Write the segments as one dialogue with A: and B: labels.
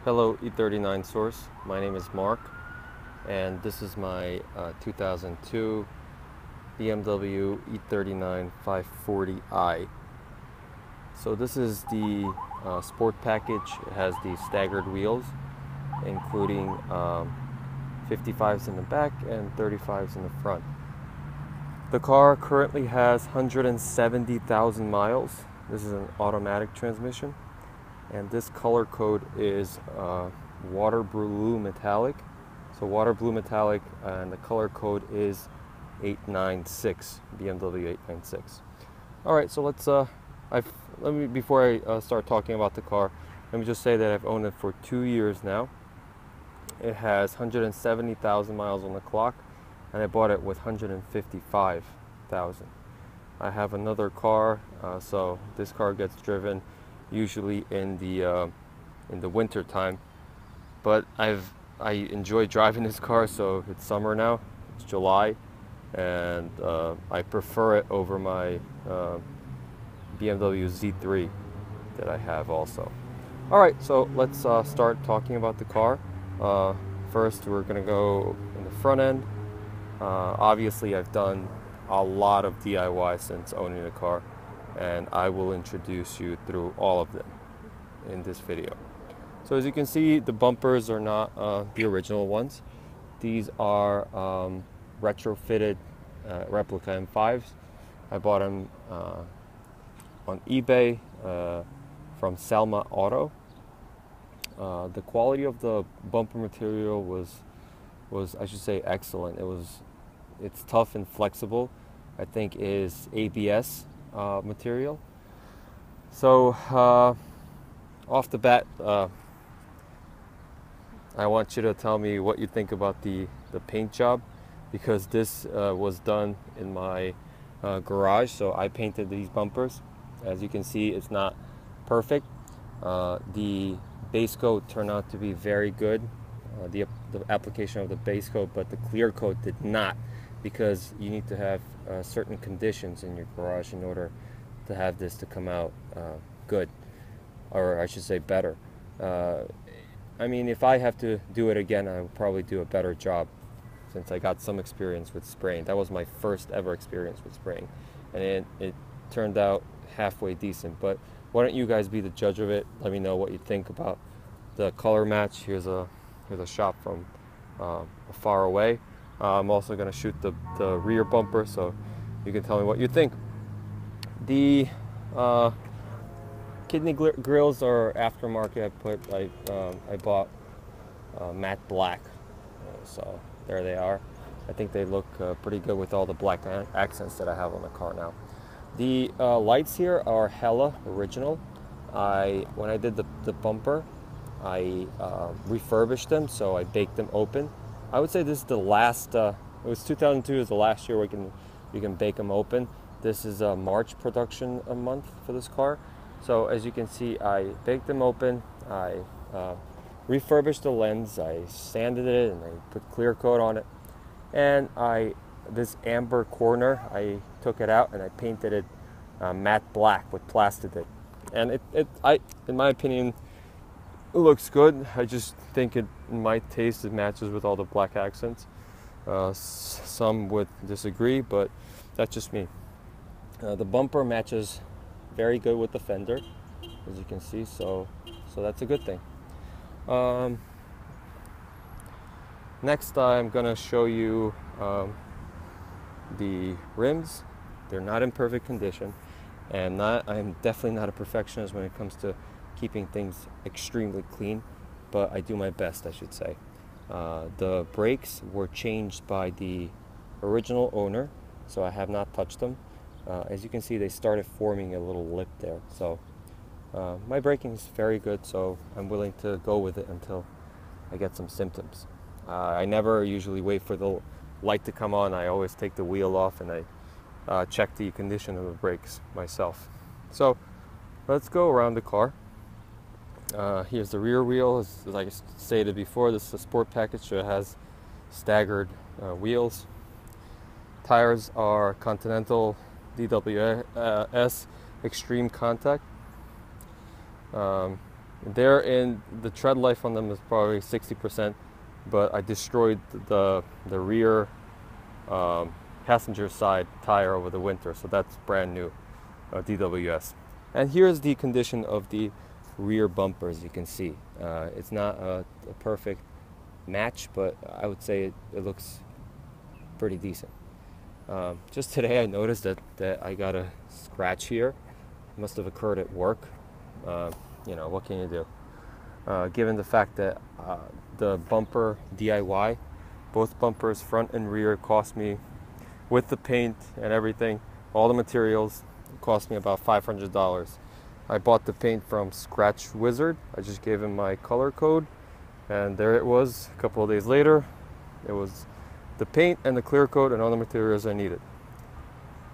A: Hello E39 source, my name is Mark and this is my 2002 BMW E39 540i. So this is the sport package. It has the staggered wheels including 55s in the back and 35s in the front. The car currently has 170,000 miles. This is an automatic transmission. And this color code is water blue metallic. So water blue metallic, and the color code is 896, BMW 896. All right, so before I start talking about the car, let me just say that I've owned it for 2 years now. It has 170,000 miles on the clock, and I bought it with 155,000. I have another car, so this car gets driven usually in the winter time, but I enjoy driving this car. So it's summer now, it's July, and I prefer it over my BMW Z3 that I have also. All right, so let's start talking about the car. First, we're gonna go in the front end. Obviously, I've done a lot of DIY since owning the car, and I will introduce you through all of them in this video. So as you can see, the bumpers are not the original ones. These are retrofitted replica M5s. I bought them on eBay from Selma Auto. The quality of the bumper material was I should say excellent. It's tough and flexible. I think is ABS material. So off the bat, I want you to tell me what you think about the paint job, because this was done in my garage. So I painted these bumpers. As you can see, it's not perfect. The base coat turned out to be very good, the application of the base coat, but the clear coat did not, because you need to have certain conditions in your garage in order to have this to come out good, or I should say better. I mean, if I have to do it again, I would probably do a better job, since I got some experience with spraying. That was my first ever experience with spraying, and it turned out halfway decent. But why don't you guys be the judge of it? Let me know what you think about the color match. Here's a shot from far away. I'm also going to shoot the rear bumper, so you can tell me what you think. The kidney grills are aftermarket. I bought matte black, so there they are. I think they look pretty good with all the black accents that I have on the car now. The lights here are hella original. When I did the bumper, I refurbished them, so I baked them open. I would say this is the last. It was 2002 is the last year you can bake them open. This is a March production a month for this car. So as you can see, I baked them open. I refurbished the lens. I sanded it and I put clear coat on it. And this amber corner, I took it out and I painted it matte black with Plastidip. And in my opinion, it looks good. I just think in my taste, it matches with all the black accents. Some would disagree, but that's just me. The bumper matches very good with the fender, as you can see, so that's a good thing. Next, I'm gonna show you the rims. They're not in perfect condition, and I'm definitely not a perfectionist when it comes to keeping things extremely clean, but I do my best, I should say. The brakes were changed by the original owner, so I have not touched them. As you can see, they started forming a little lip there, so my braking is very good, so I'm willing to go with it until I get some symptoms. I never usually wait for the light to come on. I always take the wheel off and I check the condition of the brakes myself. So let's go around the car. Here's the rear wheel. As I stated before, this is a sport package, so it has staggered wheels. Tires are Continental DWS Extreme Contact. They're in the tread life on them is probably 60%, but I destroyed the rear passenger side tire over the winter, so that's brand new DWS. And here's the condition of the rear bumper. As you can see, it's not a perfect match, but I would say it looks pretty decent. Just today I noticed that I got a scratch here. It must have occurred at work. You know, what can you do? Given the fact that the bumper DIY, both bumpers front and rear, cost me, with the paint and everything, all the materials, cost me about $500. I bought the paint from Scratch Wizard. I just gave him my color code, and there it was. A couple of days later, it was the paint and the clear coat and all the materials I needed.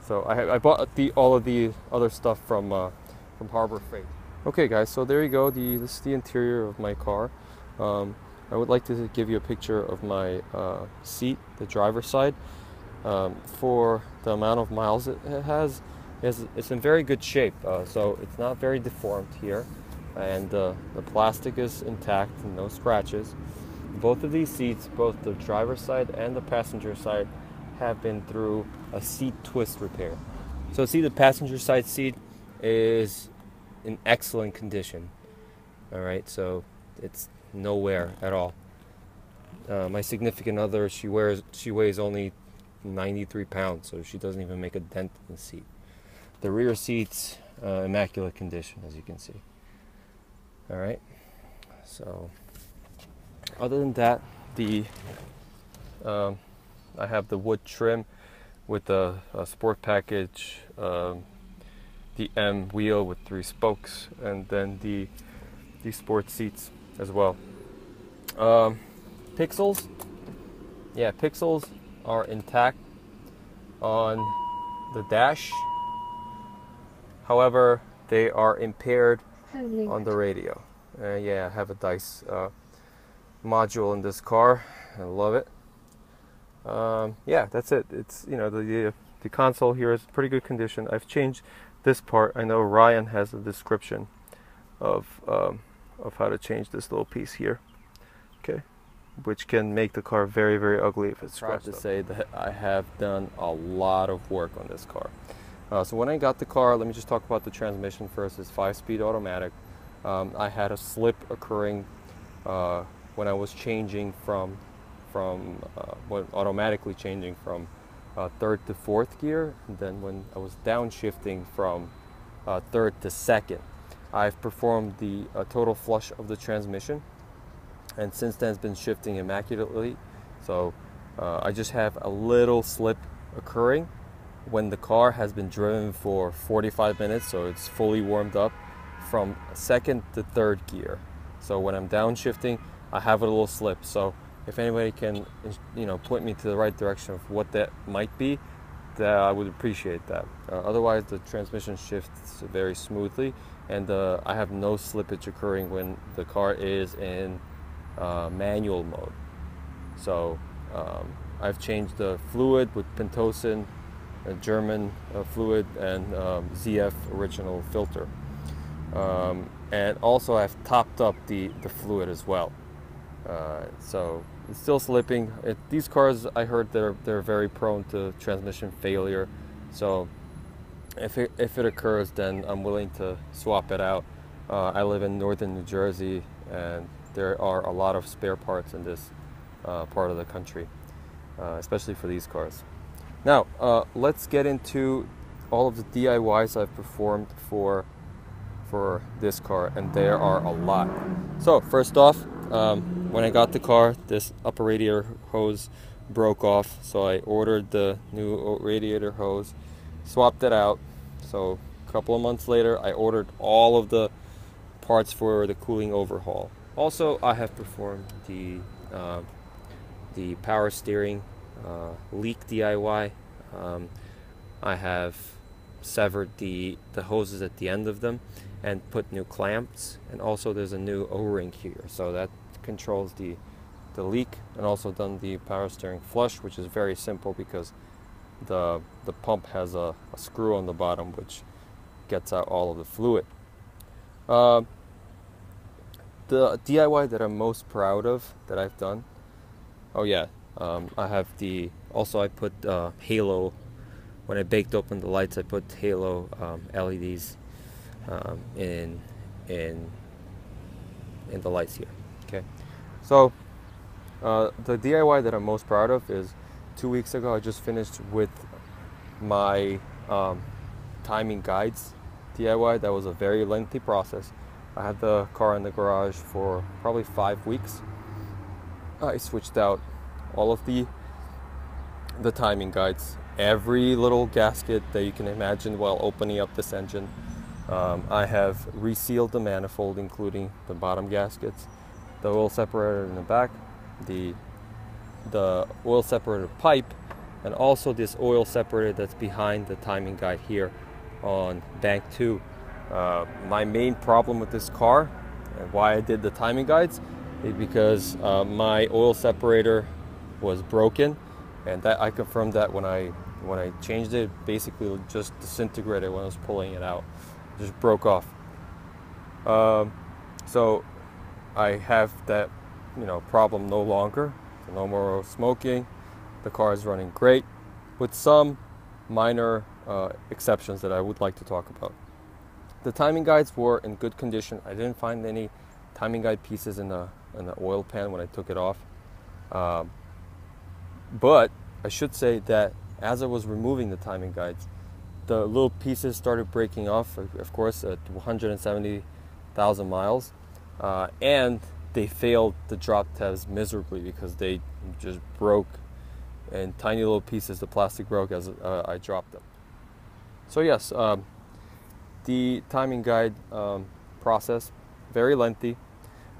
A: So I bought all of the other stuff from Harbor Freight. Okay guys, so there you go. This is the interior of my car. I would like to give you a picture of my seat, the driver's side. For the amount of miles it has, it's in very good shape. So it's not very deformed here, and the plastic is intact and no scratches. Both of these seats, both the driver's side and the passenger side, have been through a seat twist repair. So see, the passenger side seat is in excellent condition. All right, so it's no wear at all. My significant other, she weighs only 93 pounds, so she doesn't even make a dent in the seat. The rear seats, immaculate condition, as you can see. All right, so other than that, I have the wood trim with the sport package, the M wheel with 3 spokes, and then the sport seats as well. Pixels, yeah, pixels are intact on the dash. However, they are impaired on the radio. Yeah, I have a dice module in this car. I love it. Yeah, that's it. It's, you know, the console here is pretty good condition. I've changed this part. I know Ryan has a description of how to change this little piece here. Okay, which can make the car very, very ugly if it's scratched. To say that I have done a lot of work on this car. So when I got the car, let me just talk about the transmission first. It's 5-speed automatic. I had a slip occurring when I was changing automatically changing from 3rd to 4th gear, and then when I was downshifting from 3rd to 2nd. I've performed the total flush of the transmission, and since then it's been shifting immaculately. So I just have a little slip occurring when the car has been driven for 45 minutes, so it's fully warmed up from 2nd to 3rd gear. So when I'm downshifting, I have a little slip. So if anybody can, you know, point me to the right direction of what that might be, that I would appreciate that. Otherwise, the transmission shifts very smoothly, and I have no slippage occurring when the car is in manual mode. So I've changed the fluid with Pentosin, a German fluid, and ZF original filter. And also I've topped up the fluid as well. So it's still slipping. These cars, I heard they're very prone to transmission failure. So if it occurs, then I'm willing to swap it out. I live in northern New Jersey, and there are a lot of spare parts in this part of the country, especially for these cars. Now, let's get into all of the DIYs I've performed for this car, and there are a lot. So first off, when I got the car, this upper radiator hose broke off, so I ordered the new radiator hose, swapped it out. So a couple of months later, I ordered all of the parts for the cooling overhaul. Also, I have performed the power steering leak DIY. I have severed the hoses at the end of them and put new clamps, and also there's a new O-ring here, so that controls the leak, and also done the power steering flush, which is very simple because the pump has a screw on the bottom which gets out all of the fluid. the DIY that I'm most proud of that I've done. Oh yeah, I have also I put halo. When I baked open the lights, I put halo LEDs in the lights here. Okay, so the DIY that I'm most proud of is 2 weeks ago I just finished with my timing guides DIY. That was a very lengthy process. I had the car in the garage for probably 5 weeks. I switched out all of the timing guides, every little gasket that you can imagine while opening up this engine. I have resealed the manifold, including the bottom gaskets, the oil separator in the back, the oil separator pipe, and also this oil separator that's behind the timing guide here on bank 2. My main problem with this car and why I did the timing guides is because my oil separator was broken, and that I confirmed that when I changed it, basically just disintegrated when I was pulling it out. It just broke off. So I have that problem no longer. So no more smoking. The car is running great, with some minor exceptions that I would like to talk about. The timing guides were in good condition. I didn't find any timing guide pieces in the oil pan when I took it off. But I should say that as I was removing the timing guides, the little pieces started breaking off, of course, at 170,000 miles. And they failed the drop test miserably because they just broke in tiny little pieces. The plastic broke as I dropped them. So yes, the timing guide process, very lengthy.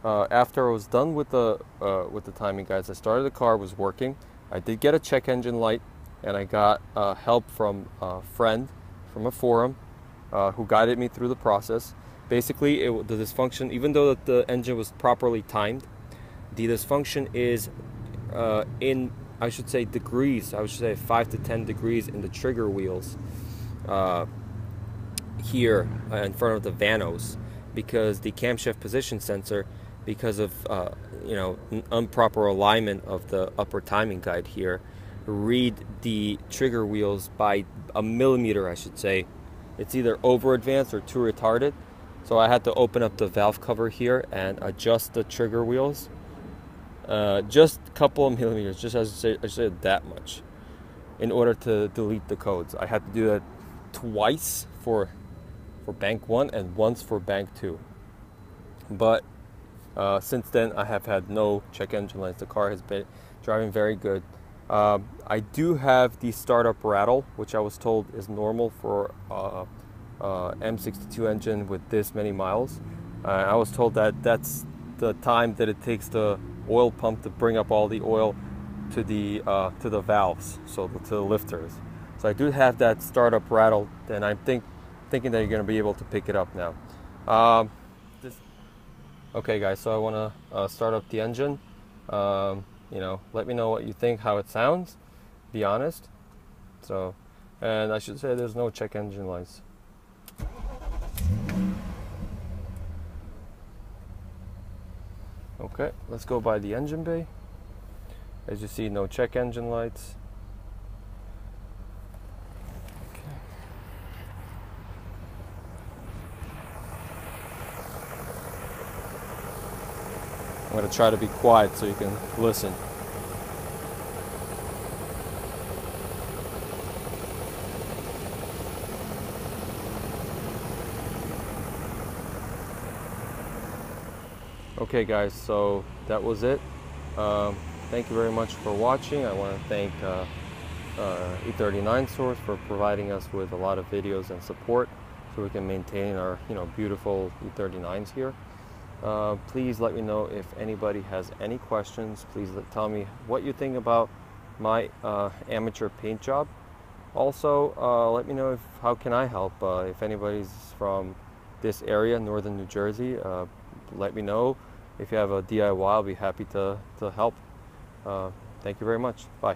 A: After I was done with the timing guides, I started the car, was working. I did get a check engine light, and I got help from a friend from a forum who guided me through the process. Basically, the dysfunction, even though the engine was properly timed, the dysfunction is in, I should say, degrees. I should say 5 to 10 degrees in the trigger wheels here in front of the vanos, because the camshaft position sensor, because of improper alignment of the upper timing guide here, read the trigger wheels by a millimeter, I should say. It's either over advanced or too retarded. So I had to open up the valve cover here and adjust the trigger wheels, just a couple of millimeters, just as I said, that much, in order to delete the codes. I had to do that twice for bank 1 and once for bank 2. But since then, I have had no check engine lights. The car has been driving very good. I do have the startup rattle, which I was told is normal for M62 engine with this many miles. I was told that that's the time that it takes the oil pump to bring up all the oil to the valves, so to the lifters. So I do have that startup rattle, and I'm thinking that you're going to be able to pick it up now. Okay guys, so I want to start up the engine. Let me know what you think, how it sounds. Be honest. So, and I should say there's no check engine lights. Okay, let's go by the engine bay. As you see, no check engine lights. I'm going to try to be quiet so you can listen. Okay guys, so that was it. Thank you very much for watching. I want to thank E39 Source for providing us with a lot of videos and support so we can maintain our beautiful E39s here. Please let me know if anybody has any questions. Please tell me what you think about my amateur paint job. Also, let me know how can I help. If anybody's from this area, northern New Jersey, let me know. If you have a DIY, I'll be happy to help. Thank you very much. Bye.